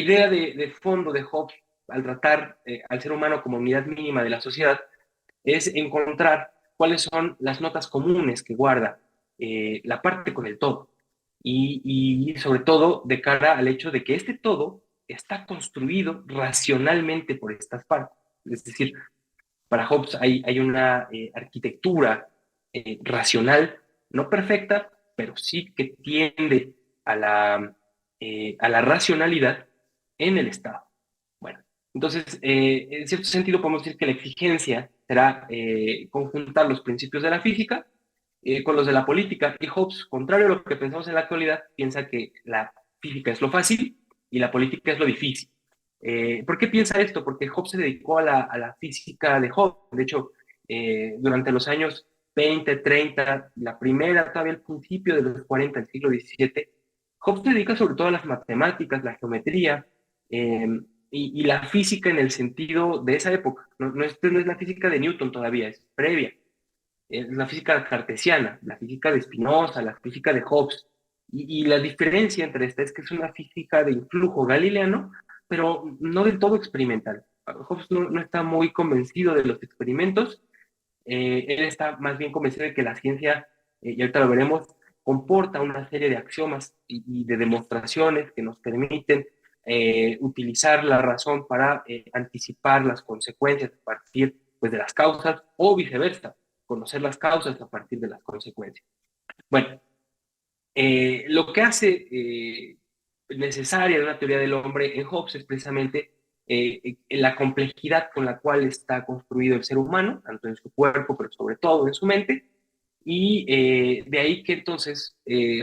idea de fondo de Hobbes al tratar al ser humano como unidad mínima de la sociedad es encontrar cuáles son las notas comunes que guarda la parte con el todo. Y sobre todo de cara al hecho de que este todo está construido racionalmente por estas partes. Es decir, para Hobbes hay una arquitectura racional, no perfecta, pero sí que tiende a la racionalidad en el Estado. Bueno, entonces, en cierto sentido podemos decir que la exigencia será conjuntar los principios de la física con los de la política. Y Hobbes, contrario a lo que pensamos en la actualidad, piensa que la física es lo fácil y la política es lo difícil. ¿Por qué piensa esto? Porque Hobbes se dedicó a la física de Hobbes. De hecho, durante los años 20, 30, la primera, todavía el principio de los 40 del siglo XVII, Hobbes se dedica sobre todo a las matemáticas, la geometría eh, y la física en el sentido de esa época. No es la física de Newton todavía, es previa. Es la física cartesiana, la física de Spinoza, la física de Hobbes. Y la diferencia entre esta es que es una física de influjo galileano, pero no del todo experimental. Hobbes no está muy convencido de los experimentos, él está más bien convencido de que la ciencia, y ahorita lo veremos, comporta una serie de axiomas y de demostraciones que nos permiten utilizar la razón para anticipar las consecuencias a partir pues, de las causas o viceversa, conocer las causas a partir de las consecuencias. Bueno, lo que hace necesaria una teoría del hombre en Hobbes es precisamente la complejidad con la cual está construido el ser humano, tanto en su cuerpo, pero sobre todo en su mente, y de ahí que entonces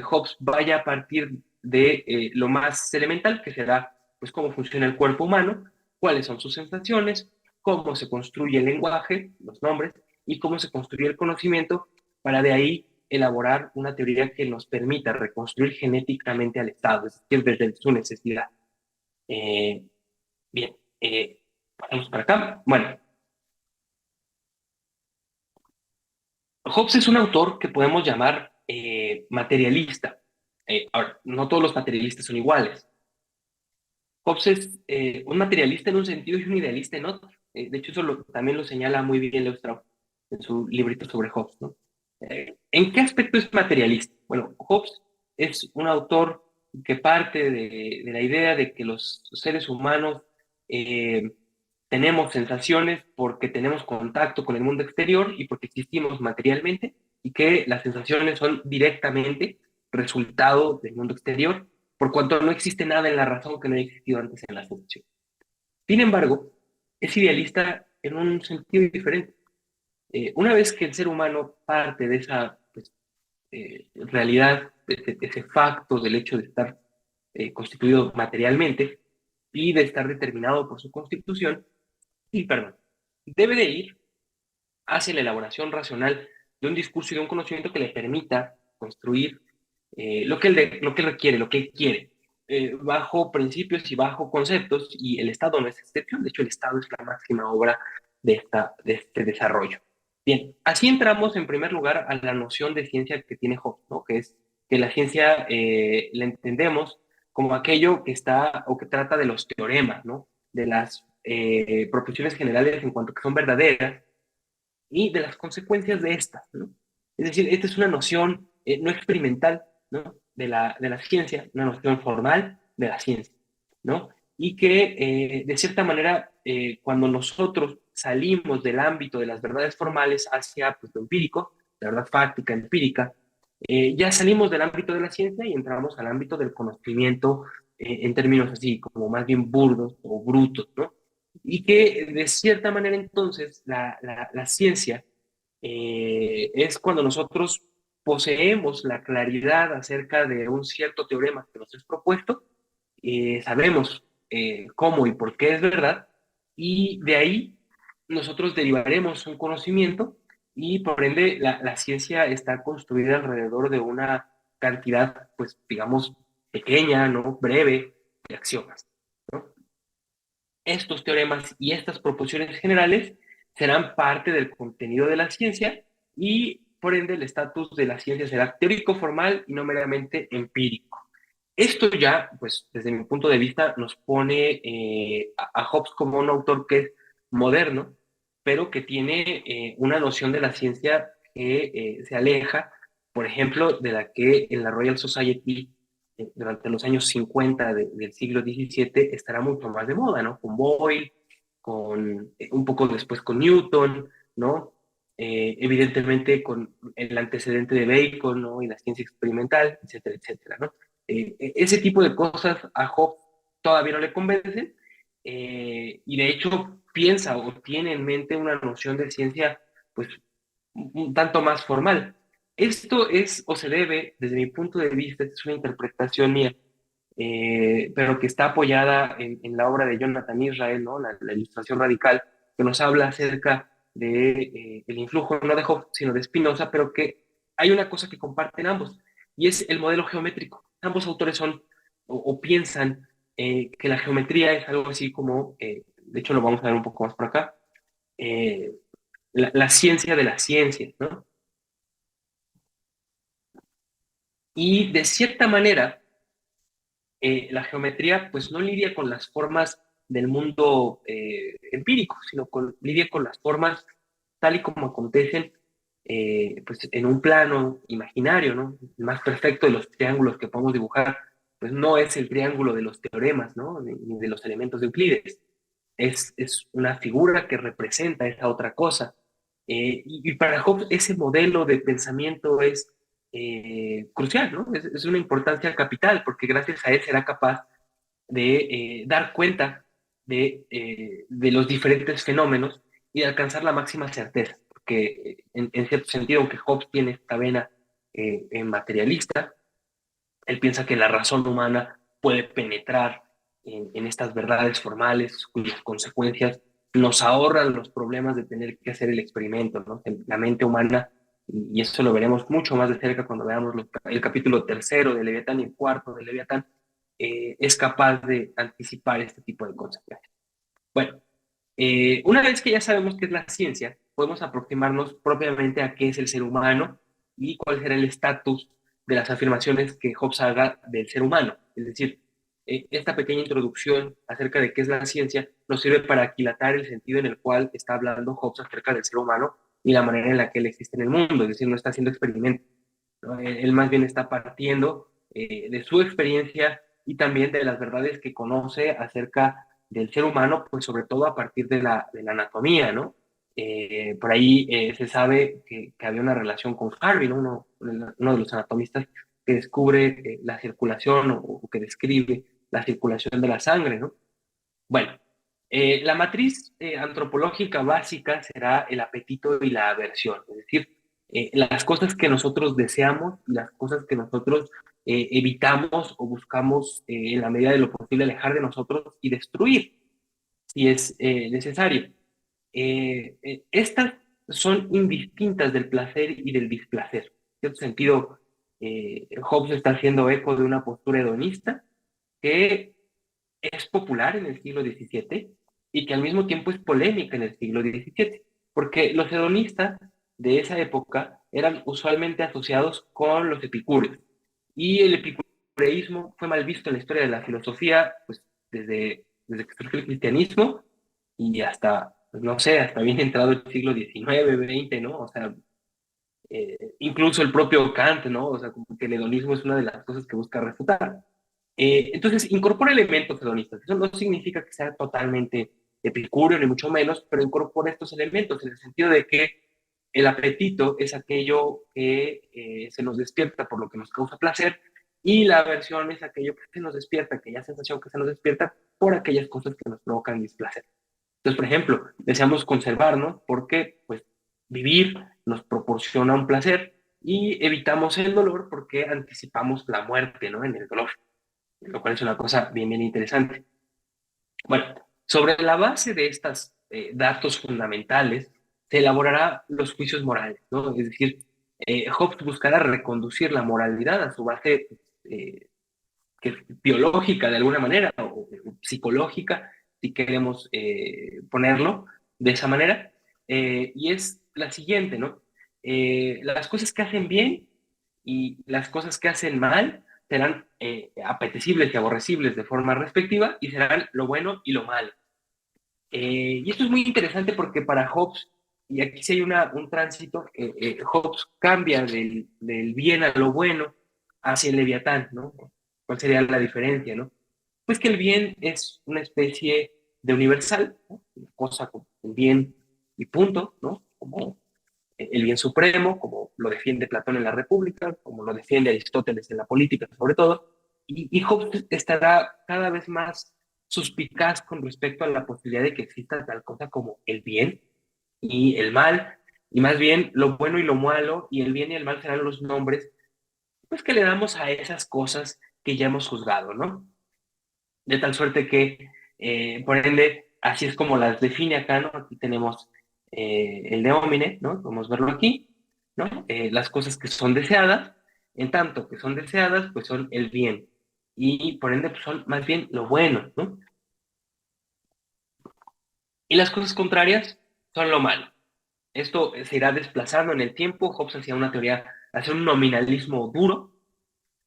Hobbes vaya a partir de lo más elemental, que será pues cómo funciona el cuerpo humano, cuáles son sus sensaciones, cómo se construye el lenguaje, los nombres, y cómo se construye el conocimiento, para de ahí elaborar una teoría que nos permita reconstruir genéticamente al Estado, es decir, desde su necesidad. Eh, bien, vamos para acá. Bueno, Hobbes es un autor que podemos llamar materialista. Ahora, no todos los materialistas son iguales. Hobbes es un materialista en un sentido y un idealista en otro. De hecho, también lo señala muy bien Leo Strauss en su librito sobre Hobbes, ¿no? ¿En qué aspecto es materialista? Bueno, Hobbes es un autor que parte de la idea de que los seres humanos eh, tenemos sensaciones porque tenemos contacto con el mundo exterior y porque existimos materialmente y que las sensaciones son directamente resultado del mundo exterior, por cuanto no existe nada en la razón que no haya existido antes en la sensación. Sin embargo, es idealista en un sentido diferente. Una vez que el ser humano parte de esa pues, realidad, de ese facto del hecho de estar constituido materialmente y de estar determinado por su constitución, y perdón, debe de ir hacia la elaboración racional de un discurso y de un conocimiento que le permita construir lo que él requiere, lo que él quiere, bajo principios y bajo conceptos, y el Estado no es excepción. De hecho el Estado es la máxima obra de este desarrollo. Bien, así entramos en primer lugar a la noción de ciencia que tiene Hobbes, ¿no? Que es que la ciencia la entendemos como aquello que está o que trata de los teoremas, ¿no? De las proposiciones generales en cuanto que son verdaderas y de las consecuencias de estas, ¿no? Es decir, esta es una noción no experimental, ¿no? De la ciencia, una noción formal de la ciencia, ¿no? Y que de cierta manera, cuando nosotros salimos del ámbito de las verdades formales hacia pues, lo empírico, la verdad fáctica, empírica, ya salimos del ámbito de la ciencia y entramos al ámbito del conocimiento en términos así, como más bien burdos o brutos, ¿no? Y que de cierta manera entonces la ciencia es cuando nosotros poseemos la claridad acerca de un cierto teorema que nos es propuesto, sabemos cómo y por qué es verdad, y de ahí nosotros derivaremos un conocimiento y por ende la ciencia está construida alrededor de una cantidad, pues digamos, pequeña, ¿no? Breve de axiomas, ¿no? Estos teoremas y estas proposiciones generales serán parte del contenido de la ciencia y por ende el estatus de la ciencia será teórico formal y no meramente empírico. Esto ya, pues desde mi punto de vista, nos pone a Hobbes como un autor que es moderno, pero que tiene una noción de la ciencia que se aleja, por ejemplo, de la que en la Royal Society durante los años 50 del siglo XVII estará mucho más de moda, ¿no? Con Boyle, con un poco después con Newton, ¿no? Evidentemente con el antecedente de Bacon, ¿no? Y la ciencia experimental, etcétera, etcétera, ¿no? Ese tipo de cosas a Hobbes todavía no le convencen, y de hecho piensa o tiene en mente una noción de ciencia pues un tanto más formal. Esto es o se debe, desde mi punto de vista, es una interpretación mía, pero que está apoyada en la obra de Jonathan Israel, ¿no? La ilustración radical, que nos habla acerca de, el influjo no de Hobbes, sino de Spinoza, pero que hay una cosa que comparten ambos, y es el modelo geométrico. Ambos autores son o piensan que la geometría es algo así como, de hecho lo vamos a ver un poco más por acá, eh, la ciencia de las ciencias, ¿no? Y de cierta manera, la geometría pues no lidia con las formas del mundo empírico, sino lidia con las formas tal y como acontecen pues en un plano imaginario, ¿no? El más perfecto de los triángulos que podemos dibujar, pues no es el triángulo de los teoremas, ¿no? Ni de los elementos de Euclides. Es una figura que representa esa otra cosa. Y para Hobbes ese modelo de pensamiento es crucial, ¿no? Es una importancia capital, porque gracias a él será capaz de dar cuenta de los diferentes fenómenos y de alcanzar la máxima certeza, porque en cierto sentido, aunque Hobbes tiene esta vena materialista, él piensa que la razón humana puede penetrar en estas verdades formales cuyas consecuencias nos ahorran los problemas de tener que hacer el experimento, ¿no? La mente humana, y eso lo veremos mucho más de cerca cuando veamos el capítulo tercero de Leviatán y el cuarto de Leviatán, es capaz de anticipar este tipo de consecuencias. Bueno, una vez que ya sabemos qué es la ciencia, podemos aproximarnos propiamente a qué es el ser humano y cuál será el estatus de las afirmaciones que Hobbes haga del ser humano. Es decir, esta pequeña introducción acerca de qué es la ciencia nos sirve para aquilatar el sentido en el cual está hablando Hobbes acerca del ser humano y la manera en la que él existe en el mundo, es decir, no está haciendo experimentos, ¿no? Él más bien está partiendo de su experiencia y también de las verdades que conoce acerca del ser humano, pues sobre todo a partir de la anatomía, ¿no? Por ahí se sabe que había una relación con Harvey, ¿no? Uno de los anatomistas que descubre la circulación o que describe la circulación de la sangre, ¿no? Bueno, la matriz antropológica básica será el apetito y la aversión, es decir, las cosas que nosotros deseamos y las cosas que nosotros evitamos o buscamos en la medida de lo posible alejar de nosotros y destruir si es necesario. Estas son indistintas del placer y del displacer. En cierto sentido, Hobbes está haciendo eco de una postura hedonista que es popular en el siglo XVII y que al mismo tiempo es polémica en el siglo XVII, porque los hedonistas de esa época eran usualmente asociados con los epicúreos, y el epicureísmo fue mal visto en la historia de la filosofía, pues desde que surgió el cristianismo y hasta, pues, no sé, hasta bien entrado el siglo XIX, XX, ¿no? O sea, incluso el propio Kant, ¿no? O sea, como que el hedonismo es una de las cosas que busca refutar. Entonces, incorpora elementos hedonistas. Eso no significa que sea totalmente epicúreo, ni mucho menos, pero incorpora estos elementos en el sentido de que el apetito es aquello que se nos despierta por lo que nos causa placer, y la aversión es aquello que se nos despierta, aquella sensación que se nos despierta por aquellas cosas que nos provocan displacer. Entonces, por ejemplo, deseamos conservarnos porque pues, vivir nos proporciona un placer, y evitamos el dolor porque anticipamos la muerte, ¿no? En el dolor, lo cual es una cosa bien, bien interesante. Bueno, sobre la base de estos datos fundamentales, se elaborará los juicios morales, ¿no? Es decir, Hobbes buscará reconducir la moralidad a su base eh, biológica de alguna manera, o psicológica, si queremos ponerlo de esa manera, y es la siguiente, ¿no? Las cosas que hacen bien y las cosas que hacen mal serán apetecibles y aborrecibles de forma respectiva y serán lo bueno y lo malo. Y esto es muy interesante porque para Hobbes, y aquí sí hay un tránsito, Hobbes cambia del bien a lo bueno hacia el Leviatán, ¿no? ¿Cuál sería la diferencia, no? Pues que el bien es una especie de universal, ¿no? Una cosa como el bien y punto, ¿no? Como el bien supremo, como lo defiende Platón en la República, como lo defiende Aristóteles en la política, sobre todo, y Hobbes estará cada vez más suspicaz con respecto a la posibilidad de que exista tal cosa como el bien y el mal, y más bien lo bueno y lo malo, y el bien y el mal serán los nombres, pues que le damos a esas cosas que ya hemos juzgado, ¿no? De tal suerte que, por ende, así es como las define acá, ¿no? Aquí tenemos el de homine, ¿no? Podemos verlo aquí, ¿no? Las cosas que son deseadas, en tanto que son deseadas, pues son el bien. Y por ende, pues son más bien lo bueno, ¿no? Y las cosas contrarias son lo malo. Esto se irá desplazando en el tiempo. Hobbes hacía una teoría, hacía un nominalismo duro,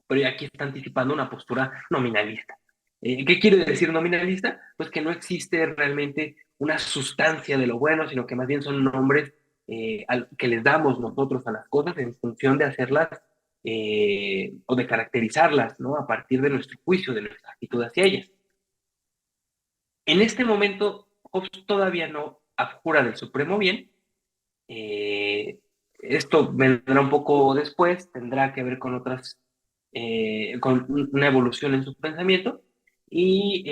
pero aquí está anticipando una postura nominalista. ¿Qué quiere decir nominalista? Pues que no existe realmente una sustancia de lo bueno, sino que más bien son nombres que les damos nosotros a las cosas en función de hacerlas o de caracterizarlas, ¿no? A partir de nuestro juicio, de nuestra actitud hacia ellas. En este momento, Hobbes todavía no abjura del supremo bien. Eh, Esto vendrá un poco después, tendrá que ver con con una evolución en su pensamiento. Y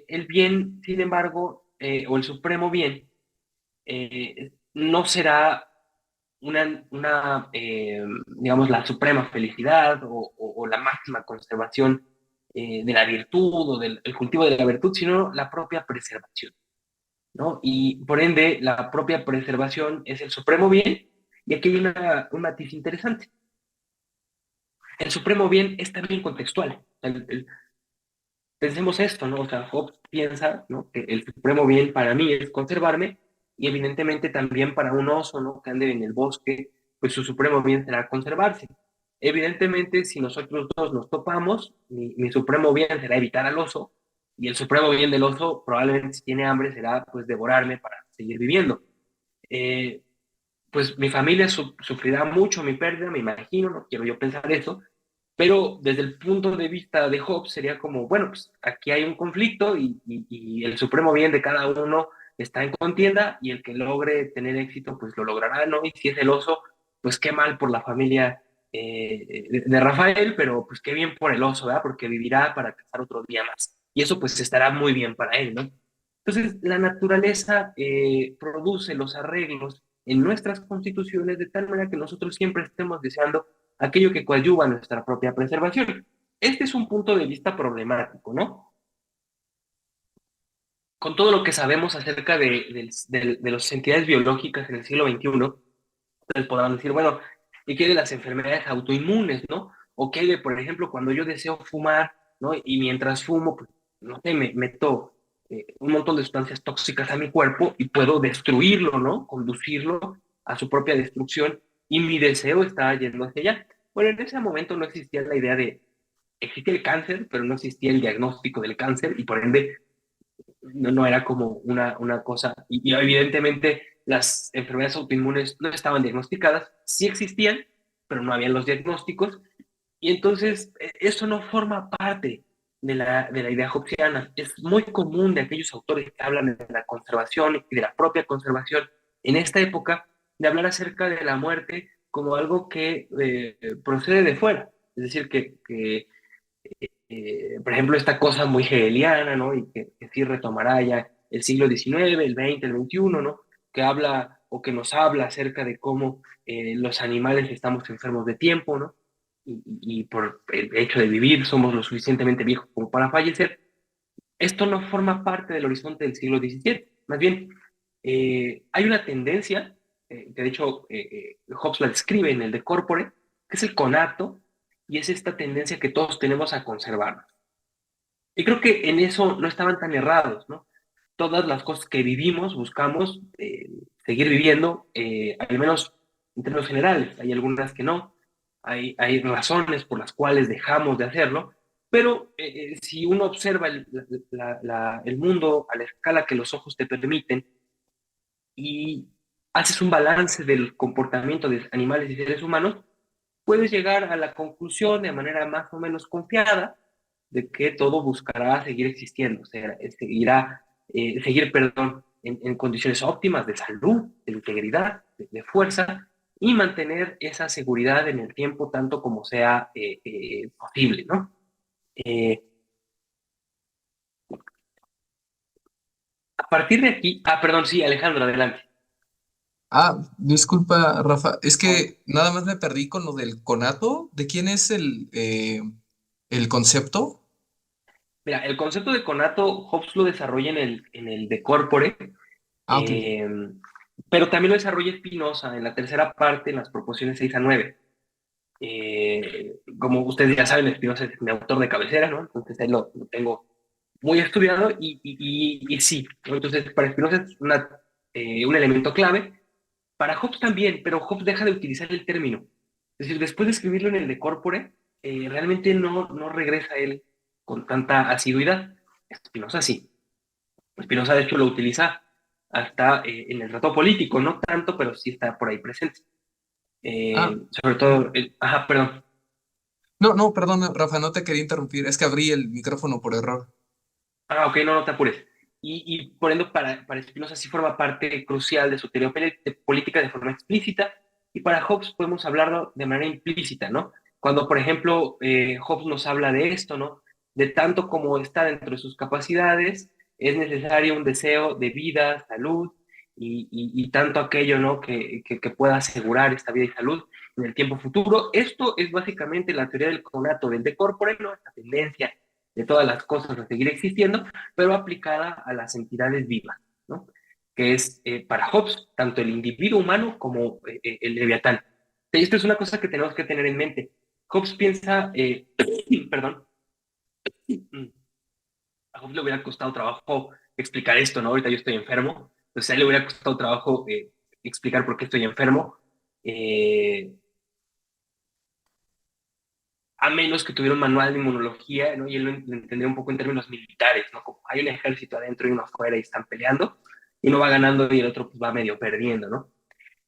el bien, sin embargo, o el supremo bien, no será digamos, la suprema felicidad o la máxima conservación de la virtud o del el cultivo de la virtud, sino la propia preservación, ¿no? Y por ende, la propia preservación es el supremo bien. Y aquí hay un matiz interesante. El supremo bien es también contextual. Pensemos esto, ¿no? O sea, Hobbes piensa, ¿no? Que el supremo bien para mí es conservarme y evidentemente también para un oso, ¿no? Que ande en el bosque, pues su supremo bien será conservarse. Evidentemente, si nosotros dos nos topamos, mi supremo bien será evitar al oso y el supremo bien del oso probablemente si tiene hambre será pues devorarme para seguir viviendo. Eh, pues mi familia sufrirá mucho mi pérdida, me imagino, no quiero yo pensar eso, pero desde el punto de vista de Hobbes sería como, bueno, pues aquí hay un conflicto y el supremo bien de cada uno está en contienda y el que logre tener éxito, pues lo logrará, ¿no? Y si es el oso, pues qué mal por la familia de Rafael, pero pues qué bien por el oso, ¿verdad? Porque vivirá para cazar otro día más. Y eso pues estará muy bien para él, ¿no? Entonces, la naturaleza produce los arreglos en nuestras constituciones de tal manera que nosotros siempre estemos deseando aquello que coadyuva a nuestra propia preservación. Este es un punto de vista problemático, ¿no? Con todo lo que sabemos acerca de las entidades biológicas en el siglo XXI, entonces podrán decir, bueno, ¿y qué hay de las enfermedades autoinmunes, no? O qué hay de, por ejemplo, cuando yo deseo fumar, ¿no? Y mientras fumo, pues, no sé, me meto un montón de sustancias tóxicas a mi cuerpo y puedo destruirlo, ¿no? Conducirlo a su propia destrucción y mi deseo está yendo hacia allá. Bueno, en ese momento no existía la idea de, existe el cáncer, pero no existía el diagnóstico del cáncer y por ende no era como una cosa, y evidentemente las enfermedades autoinmunes no estaban diagnosticadas, sí existían, pero no habían los diagnósticos, y entonces eso no forma parte de la idea hobbesiana. Es muy común de aquellos autores que hablan de la conservación y de la propia conservación en esta época, de hablar acerca de la muerte como algo que procede de fuera, es decir, que por ejemplo, esta cosa muy hegeliana, ¿no? Y que sí retomará ya el siglo XIX, el XX, el XXI, ¿no? Que habla o que nos habla acerca de cómo los animales estamos enfermos de tiempo, ¿no? Y por el hecho de vivir somos lo suficientemente viejos como para fallecer. Esto no forma parte del horizonte del siglo XVII. Más bien, hay una tendencia, que de hecho Hobbes la describe en el De Corpore, que es el conato, y es esta tendencia que todos tenemos a conservarnos. Y creo que en eso no estaban tan errados, ¿no? Todas las cosas que vivimos buscamos seguir viviendo, al menos en términos generales. Hay algunas que no. hay razones por las cuales dejamos de hacerlo, pero si uno observa el mundo a la escala que los ojos te permiten y haces un balance del comportamiento de animales y seres humanos, puedes llegar a la conclusión de manera más o menos confiada de que todo buscará seguir existiendo, seguir, perdón, en condiciones óptimas de salud, de integridad, de fuerza, y mantener esa seguridad en el tiempo tanto como sea posible, ¿no? Eh, a partir de aquí, perdón, sí, Alejandro, adelante. Disculpa, Rafa, es que nada más me perdí con lo del conato. ¿De quién es el concepto? Mira, el concepto de conato, Hobbes lo desarrolla en el De Corpore, Ok. eh, pero también lo desarrolla Spinoza en la tercera parte, en las proposiciones 6 a 9. Como ustedes ya saben, Spinoza es mi autor de cabecera, ¿no? Entonces él lo tengo muy estudiado y sí, ¿no? Entonces para Spinoza es un elemento clave, para Hobbes también, pero Hobbes deja de utilizar el término. Es decir, después de escribirlo en el De Corpore, realmente no regresa a él con tanta asiduidad. Spinoza sí. Spinoza de hecho lo utiliza hasta en el trato político, no tanto, pero sí está por ahí presente. Ah, Sobre todo, ajá, perdón. no, no, perdón, Rafa, no te quería interrumpir. Es que abrí el micrófono por error. Ok, no te apures. Y por ende, para Spinoza sí forma parte crucial de su teoría política de forma explícita, y para Hobbes podemos hablarlo de manera implícita, ¿no? Cuando, por ejemplo, Hobbes nos habla de esto, ¿no? De tanto como está dentro de sus capacidades, es necesario un deseo de vida, salud, y tanto aquello, ¿no? Que pueda asegurar esta vida y salud en el tiempo futuro. Esto es básicamente la teoría del conato, del de corpore, ¿no? Esta tendencia de todas las cosas a seguir existiendo, pero aplicada a las entidades vivas, ¿no? Que es para Hobbes tanto el individuo humano como el leviatán. Esto es una cosa que tenemos que tener en mente. Hobbes piensa, perdón, a Hobbes le hubiera costado trabajo explicar esto, ¿no? Ahorita yo estoy enfermo, entonces a él le hubiera costado trabajo explicar por qué estoy enfermo, eh, a menos que tuviera un manual de inmunología, ¿no? Y él lo entendería un poco en términos militares, ¿no? Como hay un ejército adentro y uno afuera y están peleando, y uno va ganando y el otro pues, va medio perdiendo, ¿no?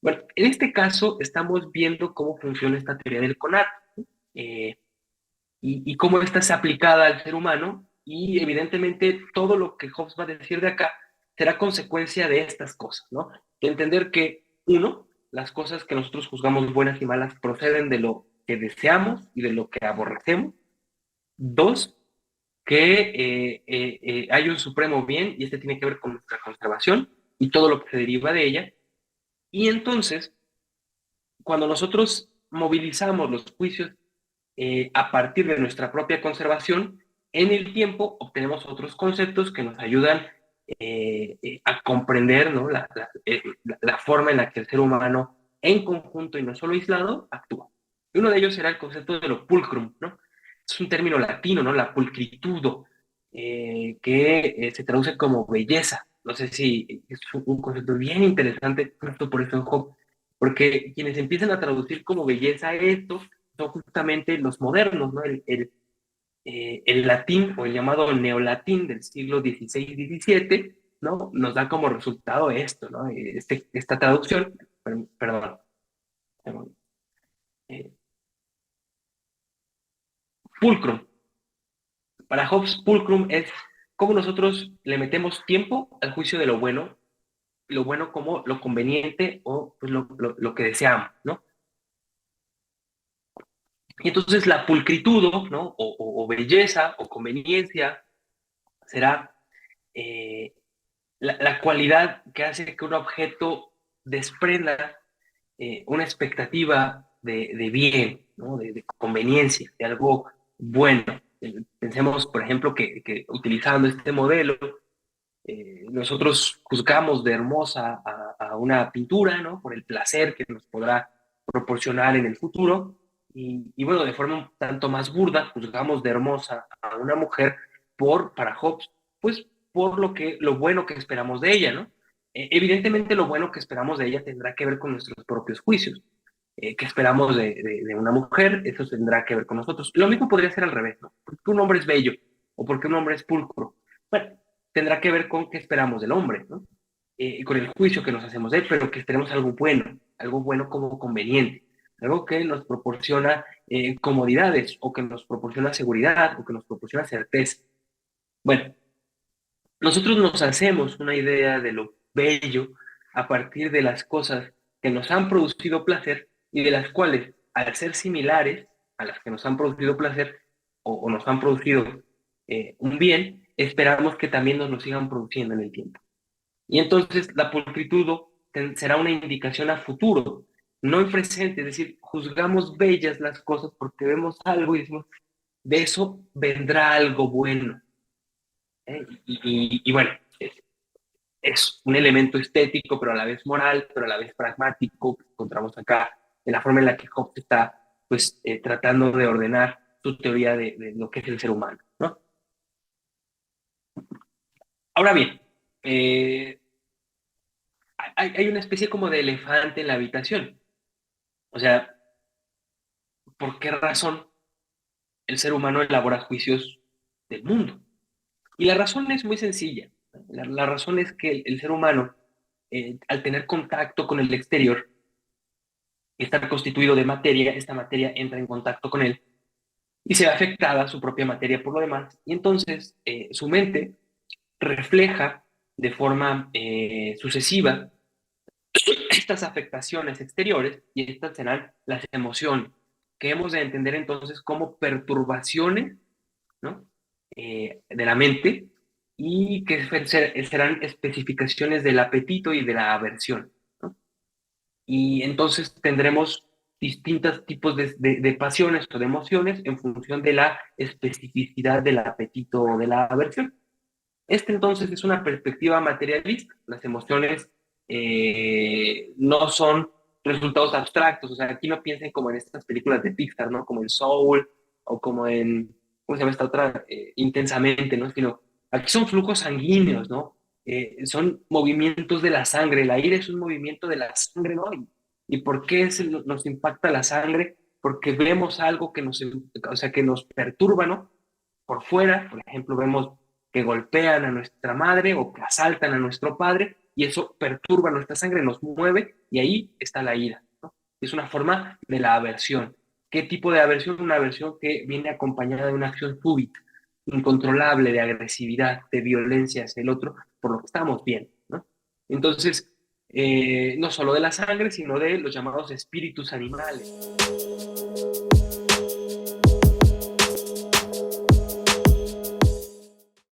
Bueno, en este caso estamos viendo cómo funciona esta teoría del CONAR, eh, y cómo esta es aplicada al ser humano, y evidentemente todo lo que Hobbes va a decir de acá será consecuencia de estas cosas, ¿no? De entender que, uno, las cosas que nosotros juzgamos buenas y malas proceden de lo que deseamos y de lo que aborrecemos. Dos, que hay un supremo bien y este tiene que ver con nuestra conservación y todo lo que se deriva de ella. Y entonces, cuando nosotros movilizamos los juicios a partir de nuestra propia conservación, en el tiempo obtenemos otros conceptos que nos ayudan a comprender, ¿no? La forma en la que el ser humano en conjunto y no solo aislado actúa. Y uno de ellos era el concepto de lo pulcrum, ¿no? Es un término latino, ¿no? La pulcritudo, que se traduce como belleza. No sé si es un concepto bien interesante, justo por eso en Job, porque quienes empiezan a traducir como belleza esto son justamente los modernos, ¿no? El latín o el llamado neolatín del siglo XVI-XVII, ¿no? Nos da como resultado esto, ¿no? Esta traducción, perdón, perdón, eh, pulcrum. Para Hobbes, pulcrum es cómo nosotros le metemos tiempo al juicio de lo bueno como lo conveniente o pues, lo que deseamos, ¿no? Y entonces la pulcritud, ¿no? O belleza o conveniencia será la cualidad que hace que un objeto desprenda una expectativa de bien, ¿no? De conveniencia, de algo bueno. Pensemos, por ejemplo, que utilizando este modelo, nosotros juzgamos de hermosa a una pintura, ¿no? Por el placer que nos podrá proporcionar en el futuro. Y bueno, de forma un tanto más burda, juzgamos de hermosa a una mujer para Hobbes, pues por lo bueno que esperamos de ella, ¿no? Evidentemente lo bueno que esperamos de ella tendrá que ver con nuestros propios juicios. ¿Qué esperamos de una mujer? Eso tendrá que ver con nosotros. Lo mismo podría ser al revés, ¿no? Porque un hombre es bello o porque un hombre es pulcro. Bueno, tendrá que ver con qué esperamos del hombre, ¿no? Con el juicio que nos hacemos de él, pero que esperemos algo bueno como conveniente, algo que nos proporciona comodidades o que nos proporciona seguridad o que nos proporciona certeza. Bueno, nosotros nos hacemos una idea de lo bello a partir de las cosas que nos han producido placer y de las cuales, al ser similares a las que nos han producido placer o nos han producido un bien, esperamos que también nos lo sigan produciendo en el tiempo. Y entonces la pulcritud será una indicación a futuro, no en presente, es decir, juzgamos bellas las cosas porque vemos algo y decimos, de eso vendrá algo bueno. Y bueno, es un elemento estético, pero a la vez moral, pero a la vez pragmático, que encontramos acá en la forma en la que Hobbes está pues, tratando de ordenar su teoría de lo que es el ser humano, ¿no? Ahora bien, hay una especie como de elefante en la habitación. O sea, ¿por qué razón el ser humano elabora juicios del mundo? Y la razón es muy sencilla. La razón es que el ser humano, al tener contacto con el exterior, estar constituido de materia, esta materia entra en contacto con él y se ve afectada su propia materia por lo demás. Y entonces su mente refleja de forma sucesiva estas afectaciones exteriores y estas serán las emociones, que hemos de entender entonces como perturbaciones, ¿no? De la mente y que serán especificaciones del apetito y de la aversión, ¿no? Y entonces tendremos distintos tipos de pasiones o de emociones en función de la especificidad del apetito o de la aversión. Este entonces es una perspectiva materialista. Las emociones no son resultados abstractos. O sea, aquí no piensen como en estas películas de Pixar, ¿no? Como en Soul o como en, ¿cómo se llama esta otra? Intensamente, ¿no? Sino aquí son flujos sanguíneos, ¿no? Son movimientos de la sangre. El aire es un movimiento de la sangre, ¿no? ¿Y por qué nos impacta la sangre? Porque vemos algo que o sea, que nos perturba, ¿no? Por fuera, por ejemplo, vemos que golpean a nuestra madre o que asaltan a nuestro padre y eso perturba nuestra sangre, nos mueve y ahí está la ira, ¿no? Es una forma de la aversión. ¿Qué tipo de aversión? Una aversión que viene acompañada de una acción súbita, incontrolable, de agresividad, de violencia hacia el otro, por lo que estamos bien, ¿no? Entonces, no solo de la sangre, sino de los llamados espíritus animales.